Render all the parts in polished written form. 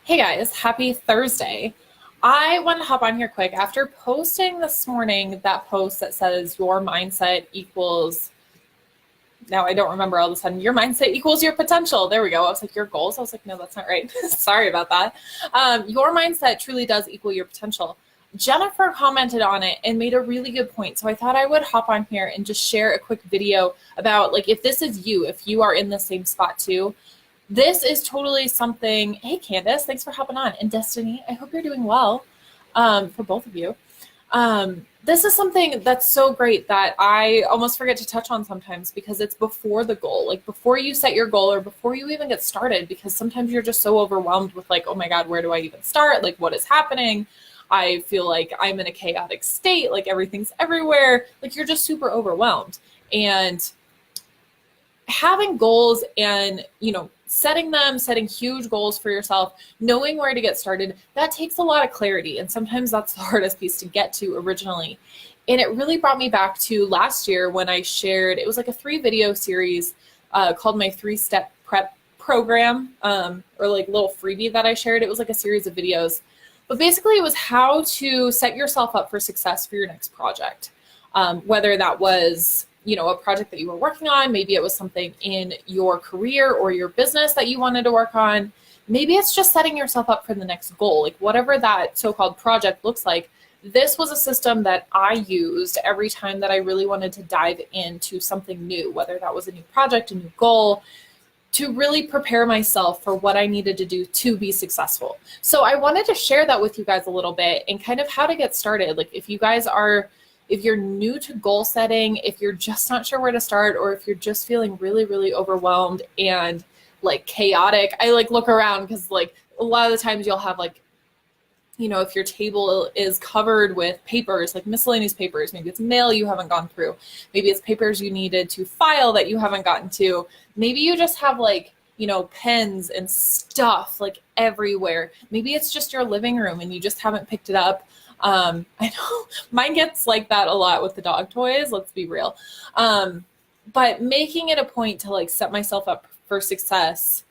Hey guys, happy Thursday. I want to hop on here quick. After posting this morning that post that says your mindset equals, now I don't remember all of a sudden, your mindset equals your potential. There we go. I was like, your goals? I was like, no, that's not right. Sorry about that. Your mindset truly does equal your potential. Jennifer commented on it and made a really good point. So I thought I would hop on here and just share a quick video about like if this is you, if you are in the same spot too. This is totally something. Hey, Candace, thanks for hopping on. And Destiny, I hope you're doing well for both of you. This is something that's so great that I almost forget to touch on sometimes because it's before the goal, like before you set your goal or before you even get started, because sometimes you're just so overwhelmed with like, oh my God, where do I even start? Like, what is happening? I feel like I'm in a chaotic state, like everything's everywhere. Like you're just super overwhelmed. And having goals and, setting huge goals for yourself, knowing where to get started, that takes a lot of clarity. And sometimes that's the hardest piece to get to originally. And it really brought me back to last year when I shared, it was like a 3-video series called my 3-step prep program, or like little freebie that I shared. It was like a series of videos, but basically it was how to set yourself up for success for your next project. Whether that was a project that you were working on, maybe it was something in your career or your business that you wanted to work on. Maybe it's just setting yourself up for the next goal, like whatever that so-called project looks like. This was a system that I used every time that I really wanted to dive into something new, whether that was a new project, a new goal, to really prepare myself for what I needed to do to be successful. So I wanted to share that with you guys a little bit and kind of how to get started. Like if you're new to goal setting, if you're just not sure where to start, or if you're just feeling really, really overwhelmed and like chaotic, I like look around because like a lot of the times you'll have like, if your table is covered with papers, like miscellaneous papers, maybe it's mail you haven't gone through, maybe it's papers you needed to file that you haven't gotten to, maybe you just have like, pens and stuff like everywhere. Maybe it's just your living room and you just haven't picked it up. I know mine gets like that a lot with the dog toys, let's be real. But making it a point to like set myself up for success,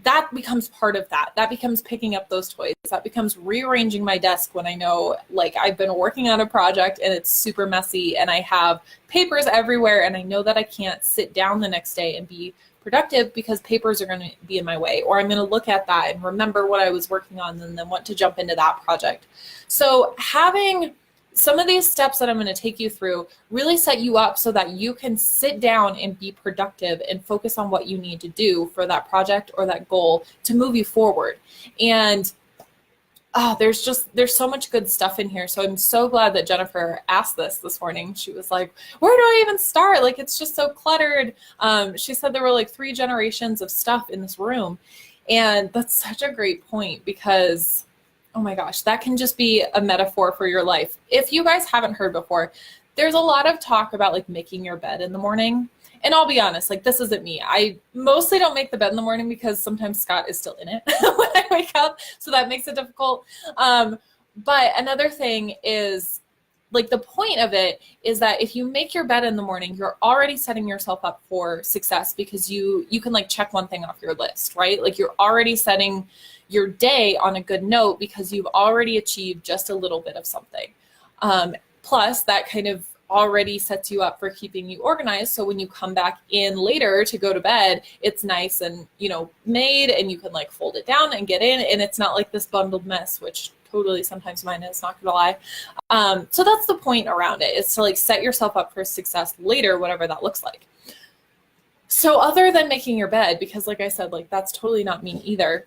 that becomes part of that. That becomes picking up those toys. That becomes rearranging my desk when I know like I've been working on a project and it's super messy and I have papers everywhere and I know that I can't sit down the next day and be productive because papers are going to be in my way, or I'm going to look at that and remember what I was working on and then want to jump into that project. So having some of these steps that I'm going to take you through really set you up so that you can sit down and be productive and focus on what you need to do for that project or that goal to move you forward. And there's so much good stuff in here. So I'm so glad that Jennifer asked this morning. She was like, where do I even start? Like, it's just so cluttered. She said there were like 3 generations of stuff in this room. And that's such a great point because, oh my gosh, that can just be a metaphor for your life. If you guys haven't heard before, there's a lot of talk about like making your bed in the morning. And I'll be honest, like this isn't me. I mostly don't make the bed in the morning because sometimes Scott is still in it when I wake up. So that makes it difficult. But another thing is like the point of it is that if you make your bed in the morning, you're already setting yourself up for success because you can like check one thing off your list, right? Like you're already setting your day on a good note because you've already achieved just a little bit of something. Plus that kind of already sets you up for keeping you organized. So when you come back in later to go to bed, it's nice and, made and you can like fold it down and get in and it's not like this bundled mess, which totally sometimes mine is, not gonna lie. So that's the point around it, is to like set yourself up for success later, whatever that looks like. So other than making your bed, because like I said, like that's totally not me either,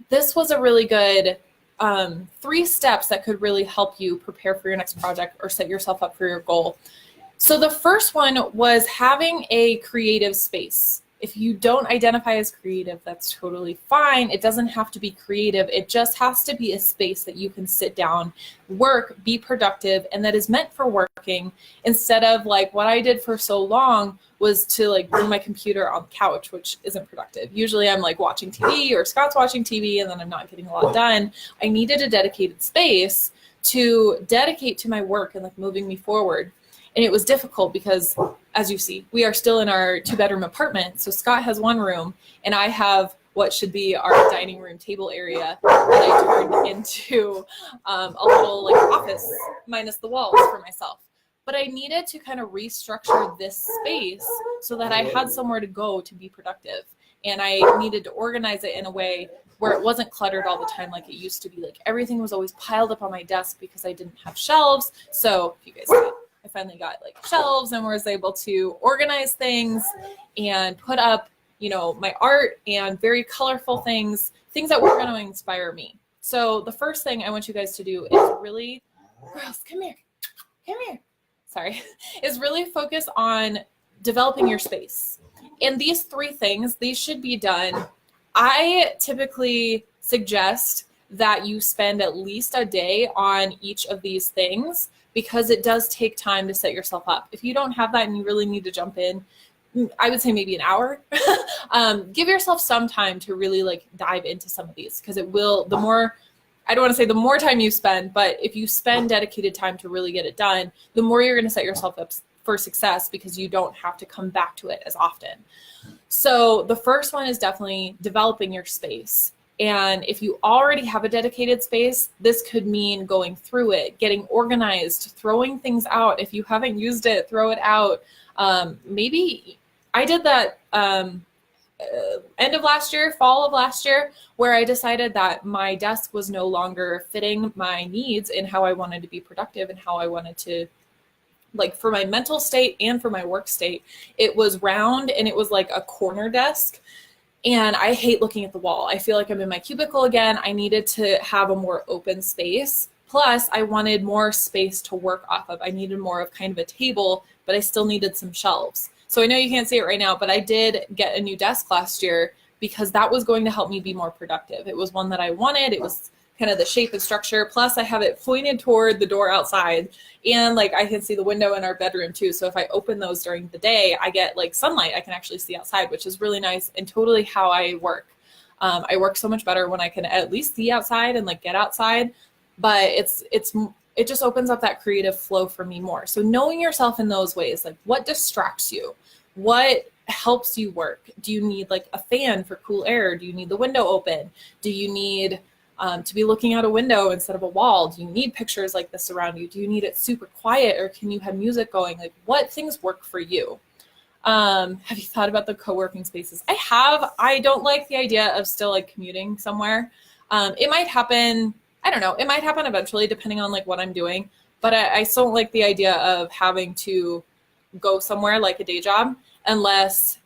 this was a really good 3 steps that could really help you prepare for your next project or set yourself up for your goal. So the first one was having a creative space. If you don't identify as creative, that's totally fine. It doesn't have to be creative. It just has to be a space that you can sit down, work, be productive, and that is meant for working instead of like what I did for so long was to like bring my computer on the couch, which isn't productive. Usually I'm like watching TV or Scott's watching TV and then I'm not getting a lot done. I needed a dedicated space to dedicate to my work and like moving me forward. And it was difficult because, as you see, we are still in our 2-bedroom apartment. So Scott has one room and I have what should be our dining room table area that I turned into a little like office minus the walls for myself. But I needed to kind of restructure this space so that I had somewhere to go to be productive. And I needed to organize it in a way where it wasn't cluttered all the time like it used to be. Like everything was always piled up on my desk because I didn't have shelves. So if you guys see, I finally got like shelves and was able to organize things and put up, you know, my art and very colorful things that were going to inspire me. So the first thing I want you guys to do is really, Rose, come here. Sorry, is really focus on developing your space. And these 3 things, these should be done. I typically suggest that you spend at least a day on each of these things because it does take time to set yourself up. If you don't have that and you really need to jump in, I would say maybe an hour. Give yourself some time to really like dive into some of these because it will, the more, I don't want to say the more time you spend, but if you spend dedicated time to really get it done, the more you're going to set yourself up for success because you don't have to come back to it as often. So the first one is definitely developing your space. And if you already have a dedicated space, this could mean going through it, getting organized, throwing things out. If you haven't used it, throw it out. Maybe I did that end of last year, fall of last year, where I decided that my desk was no longer fitting my needs and how I wanted to be productive and how I wanted to, like for my mental state and for my work state. It was round and it was like a corner desk. And I hate looking at the wall. I feel like I'm in my cubicle again. I needed to have a more open space. Plus, I wanted more space to work off of. I needed more of kind of a table, but I still needed some shelves. So I know you can't see it right now, but I did get a new desk last year because that was going to help me be more productive. It was one that I wanted. It was kind of the shape and structure. Plus, I have it pointed toward the door outside. And like I can see the window in our bedroom too. So if I open those during the day, I get like sunlight. I can actually see outside, which is really nice and totally how I work. I work so much better when I can at least see outside and like get outside. But it just opens up that creative flow for me more. So knowing yourself in those ways, like what distracts you, what helps you work? Do you need like a fan for cool air? Do you need the window open? Do you need to be looking out a window instead of a wall? Do you need pictures like this around you? Do you need it super quiet or can you have music going? Like what things work for you? Have you thought about the co-working spaces? I have. I don't like the idea of still like commuting somewhere. It might happen. I don't know. It might happen eventually depending on like what I'm doing, but I still don't like the idea of having to go somewhere like a day job unless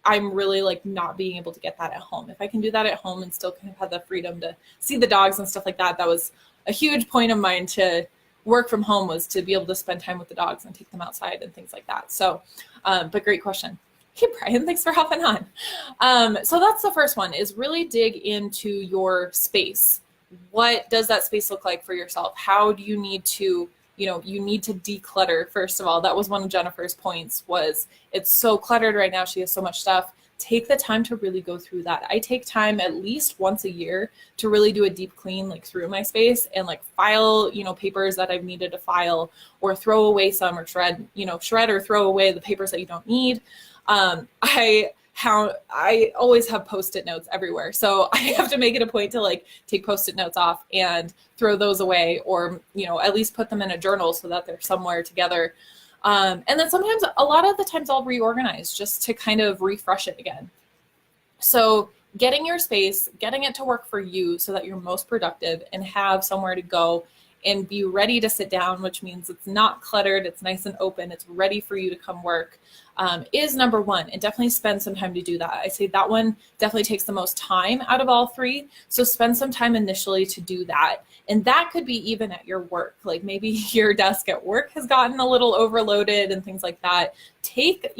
I'm really like not being able to get that at home. If I can do that at home and still kind of have the freedom to see the dogs and stuff like that, that was a huge point of mine to work from home, was to be able to spend time with the dogs and take them outside and things like that. So, but great question. Hey, Brian, thanks for hopping on. So that's the first one, is really dig into your space. What does that space look like for yourself? How do you need to, you need to declutter. First of all, that was one of Jennifer's points, was it's so cluttered right now. She has so much stuff. Take the time to really go through that. I take time at least once a year to really do a deep clean, like through my space, and like file, papers that I've needed to file, or throw away some, or shred or throw away the papers that you don't need. I always have Post-it notes everywhere. So I have to make it a point to like take Post-it notes off and throw those away, or, at least put them in a journal so that they're somewhere together. And then sometimes, a lot of the times I'll reorganize just to kind of refresh it again. So getting your space, getting it to work for you so that you're most productive and have somewhere to go and be ready to sit down, which means it's not cluttered, it's nice and open, it's ready for you to come work, is number one. And definitely spend some time to do that. I say that one definitely takes the most time out of all three. So spend some time initially to do that. And that could be even at your work. Like maybe your desk at work has gotten a little overloaded and things like that. Take,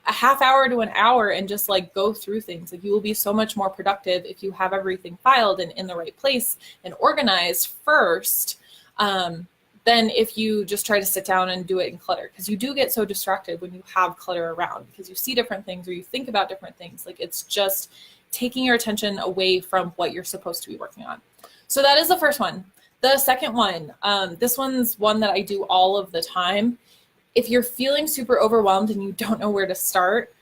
a half hour to an hour and just like go through things. Like you will be so much more productive if you have everything filed and in the right place and organized first, than if you just try to sit down and do it in clutter. Because you do get so distracted when you have clutter around, because you see different things or you think about different things. Like it's just taking your attention away from what you're supposed to be working on. So that is the first one. The second one, this one's one that I do all of the time. If you're feeling super overwhelmed and you don't know where to start,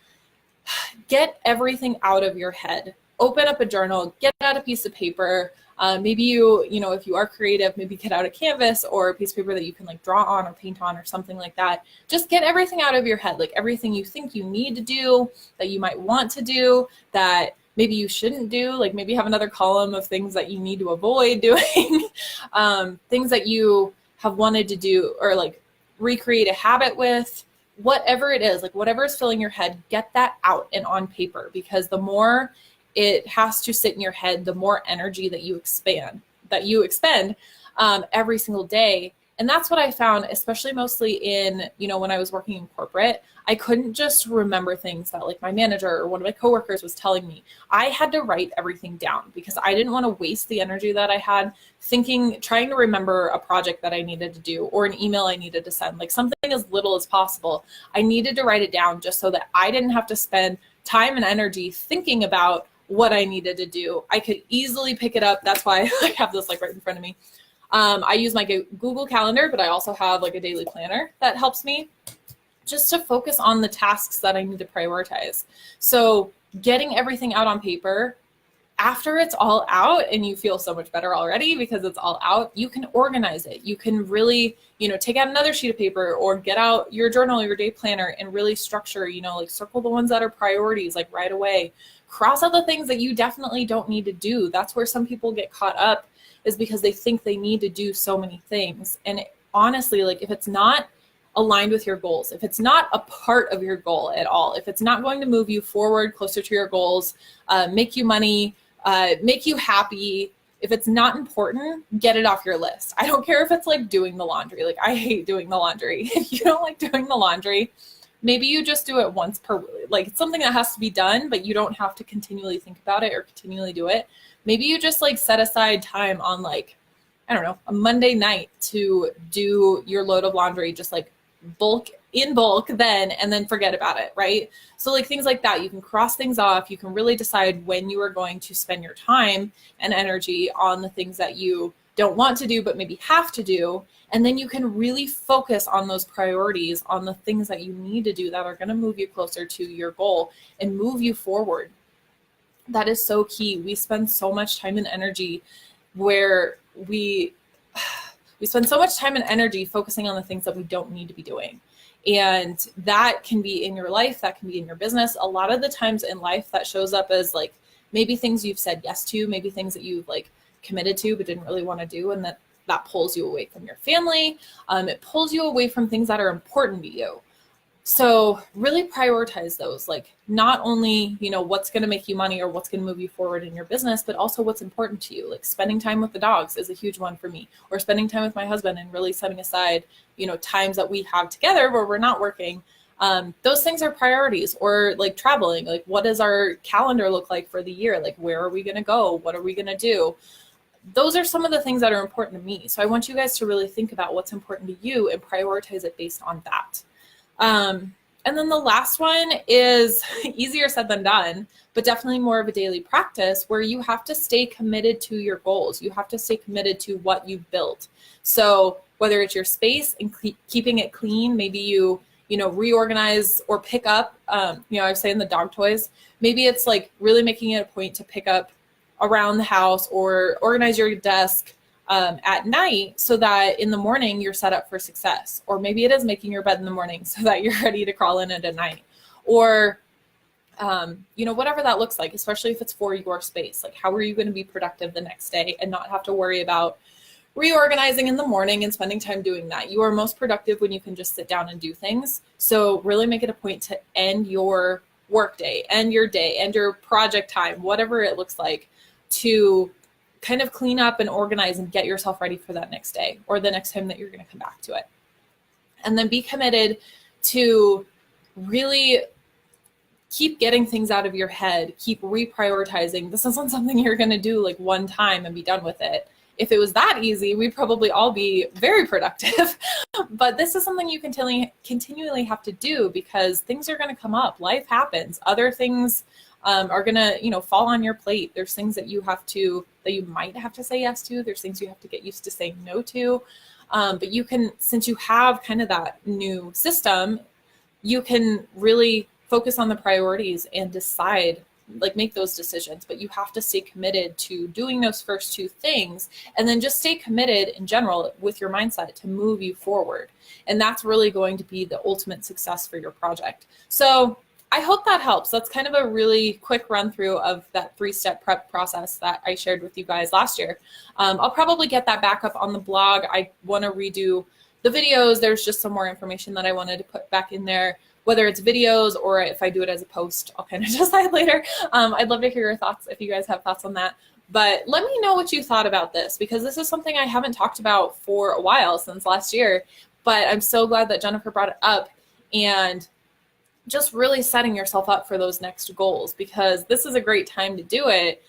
get everything out of your head. Open up a journal, get out a piece of paper. Maybe if you are creative, maybe get out a canvas or a piece of paper that you can like draw on or paint on or something like that. Just get everything out of your head, like everything you think you need to do, that you might want to do, that maybe you shouldn't do. Like maybe have another column of things that you need to avoid doing, things that you have wanted to do or like recreate a habit with. Whatever it is, like whatever is filling your head, get that out and on paper, because the more it has to sit in your head, the more energy that you expend every single day. And that's what I found, especially mostly in, when I was working in corporate. I couldn't just remember things that like my manager or one of my coworkers was telling me. I had to write everything down because I didn't want to waste the energy that I had trying to remember a project that I needed to do or an email I needed to send, like something as little as possible. I needed to write it down just so that I didn't have to spend time and energy thinking about what I needed to do. I could easily pick it up. That's why I have this like right in front of me. I use my Google Calendar, but I also have like a daily planner that helps me just to focus on the tasks that I need to prioritize. So getting everything out on paper, after it's all out and you feel so much better already because it's all out, you can organize it. You can really, take out another sheet of paper or get out your journal, your day planner, and really structure, like circle the ones that are priorities, like right away. Cross out the things that you definitely don't need to do. That's where some people get caught up, is because they think they need to do so many things. And honestly, like if it's not aligned with your goals, if it's not a part of your goal at all, if it's not going to move you forward closer to your goals, make you money, make you happy, if it's not important, get it off your list. I don't care if it's like doing the laundry. Like I hate doing the laundry. If you don't like doing the laundry, maybe you just do it once per week. Like it's something that has to be done, but you don't have to continually think about it or continually do it. Maybe you just like set aside time on like, I don't know, a Monday night to do your load of laundry, just like in bulk then, and then forget about it, right? So like things like that, you can cross things off. You can really decide when you are going to spend your time and energy on the things that you don't want to do, but maybe have to do. And then you can really focus on those priorities, on the things that you need to do that are going to move you closer to your goal and move you forward. That is so key. We spend so much time and energy where we spend so much time and energy focusing on the things that we don't need to be doing. And that can be in your life, that can be in your business. A lot of the times in life that shows up as like maybe things you've said yes to, maybe things that you've like committed to but didn't really want to do, and that pulls you away from your family. It pulls you away from things that are important to you. So really prioritize those, like not only, what's going to make you money or what's going to move you forward in your business, but also what's important to you. Like spending time with the dogs is a huge one for me, or spending time with my husband and really setting aside, times that we have together where we're not working. Those things are priorities. Or like traveling, like what does our calendar look like for the year? Like where are we going to go? What are we going to do? Those are some of the things that are important to me. So I want you guys to really think about what's important to you and prioritize it based on that. And then the last one is easier said than done, but definitely more of a daily practice where you have to stay committed to your goals. You have to stay committed to what you've built. So whether it's your space and keeping it clean, maybe you reorganize or pick up, I was saying the dog toys, maybe it's like really making it a point to pick up around the house or organize your desk at night so that in the morning you're set up for success. Or maybe it is making your bed in the morning so that you're ready to crawl in it at night. Or, whatever that looks like, especially if it's for your space. Like how are you going to be productive the next day and not have to worry about reorganizing in the morning and spending time doing that? You are most productive when you can just sit down and do things. So really make it a point to end your work day, end your day, end your project time, whatever it looks like, to kind of clean up and organize and get yourself ready for that next day or the next time that you're going to come back to it. And then be committed to really keep getting things out of your head, keep reprioritizing. This isn't something you're going to do like one time and be done with it. If it was that easy, we'd probably all be very productive. But this is something you continually have to do because things are going to come up. Life happens. Other things are going to, fall on your plate. There's things that you might have to say yes to. There's things you have to get used to saying no to. But since you have kind of that new system, you can really focus on the priorities and decide, like make those decisions. But you have to stay committed to doing those first two things, and then just stay committed in general with your mindset to move you forward. And that's really going to be the ultimate success for your project. So I hope that helps. That's kind of a really quick run through of that 3-step prep process that I shared with you guys last year. I'll probably get that back up on the blog. I want to redo the videos. There's just some more information that I wanted to put back in there, whether it's videos or if I do it as a post, I'll kind of decide later. I'd love to hear your thoughts if you guys have thoughts on that. But let me know what you thought about this, because this is something I haven't talked about for a while, since last year. But I'm so glad that Jennifer brought it up, and just really setting yourself up for those next goals, because this is a great time to do it.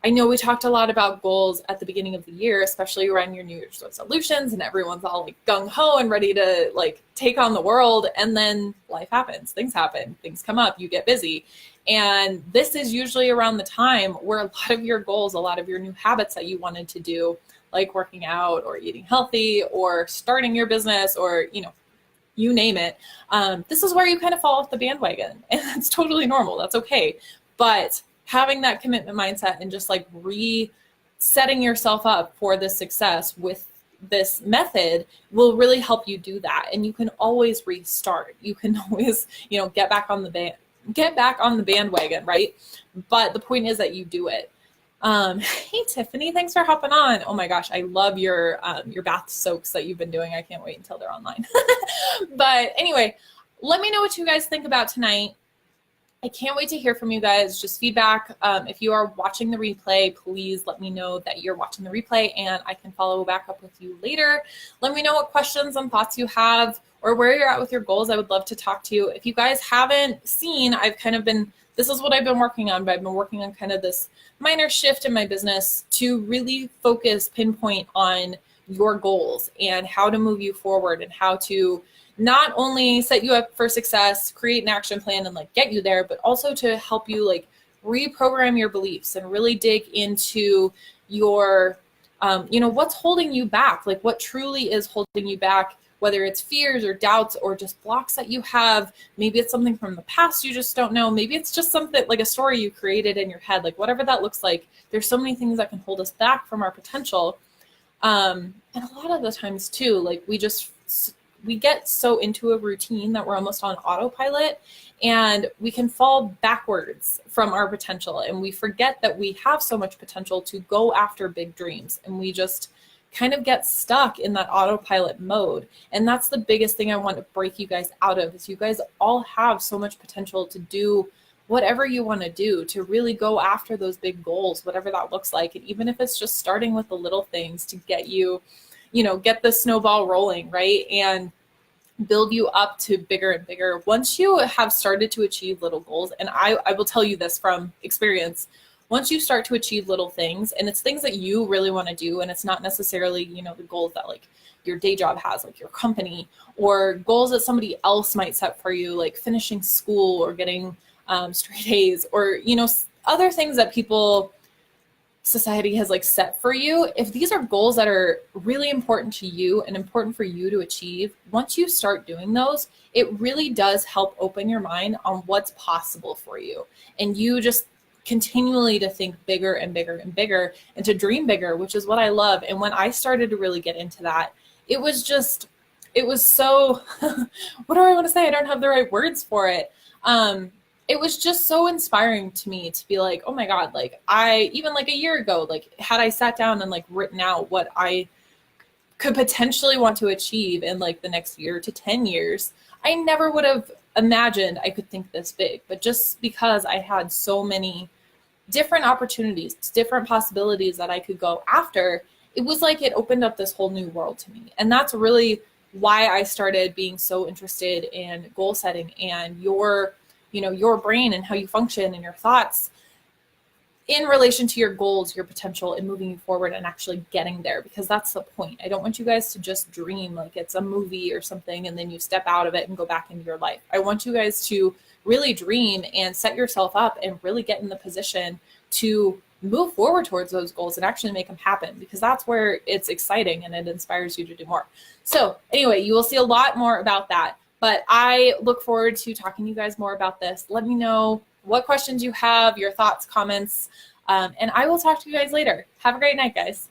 I know we talked a lot about goals at the beginning of the year, especially around your New Year's resolutions, and everyone's all like gung-ho and ready to like take on the world. And then life happens, things happen, things come up, you get busy. And this is usually around the time where a lot of your goals, a lot of your new habits that you wanted to do, like working out or eating healthy or starting your business, or, you name it. This is where you kind of fall off the bandwagon, and that's totally normal. That's okay. But having that commitment mindset and just like resetting yourself up for this success with this method will really help you do that. And you can always restart. You can always, get back on the bandwagon, right? But the point is that you do it. Hey Tiffany, thanks for hopping on. Oh my gosh, I love your bath soaks that you've been doing. I can't wait until they're online. But anyway, let me know what you guys think about tonight. I can't wait to hear from you guys. Just feedback. If you are watching the replay, please let me know that you're watching the replay, and I can follow back up with you later. Let me know what questions and thoughts you have, or where you're at with your goals. I would love to talk to you. If you guys haven't seen, this is what I've been working on, but I've been working on kind of this minor shift in my business to really pinpoint on your goals and how to move you forward, and how to not only set you up for success, create an action plan and like get you there, but also to help you like reprogram your beliefs and really dig into your, what's holding you back, like what truly is holding you back, whether it's fears or doubts or just blocks that you have. Maybe it's something from the past you just don't know. Maybe it's just something like a story you created in your head, like whatever that looks like. There's so many things that can hold us back from our potential. And a lot of the times too, like we get so into a routine that we're almost on autopilot, and we can fall backwards from our potential, and we forget that we have so much potential to go after big dreams, and we just kind of get stuck in that autopilot mode. And that's the biggest thing I want to break you guys out of, is you guys all have so much potential to do whatever you want to do, to really go after those big goals, whatever that looks like. And even if it's just starting with the little things to get you, get the snowball rolling, right? And build you up to bigger and bigger. Once you have started to achieve little goals, and I will tell you this from experience, once you start to achieve little things, and it's things that you really want to do, and it's not necessarily, the goals that like your day job has, like your company, or goals that somebody else might set for you, like finishing school or getting straight A's, or, other things that society has like set for you. If these are goals that are really important to you and important for you to achieve, once you start doing those, it really does help open your mind on what's possible for you. And you just continually to think bigger and bigger and bigger, and to dream bigger, which is what I love. And when I started to really get into that, it was so, what do I want to say? I don't have the right words for it. It was just so inspiring to me to be like, oh my God, like even like a year ago, like had I sat down and like written out what I could potentially want to achieve in like the next year to 10 years, I never would have imagined I could think this big. But just because I had so many different opportunities, different possibilities that I could go after, it was like it opened up this whole new world to me. And that's really why I started being so interested in goal setting and your brain and how you function and your thoughts in relation to your goals, your potential, and moving you forward and actually getting there, because that's the point. I don't want you guys to just dream like it's a movie or something and then you step out of it and go back into your life. I want you guys to really dream and set yourself up and really get in the position to move forward towards those goals and actually make them happen, because that's where it's exciting and it inspires you to do more. So anyway, you will see a lot more about that. But I look forward to talking to you guys more about this. Let me know what questions you have, your thoughts, comments, and I will talk to you guys later. Have a great night, guys.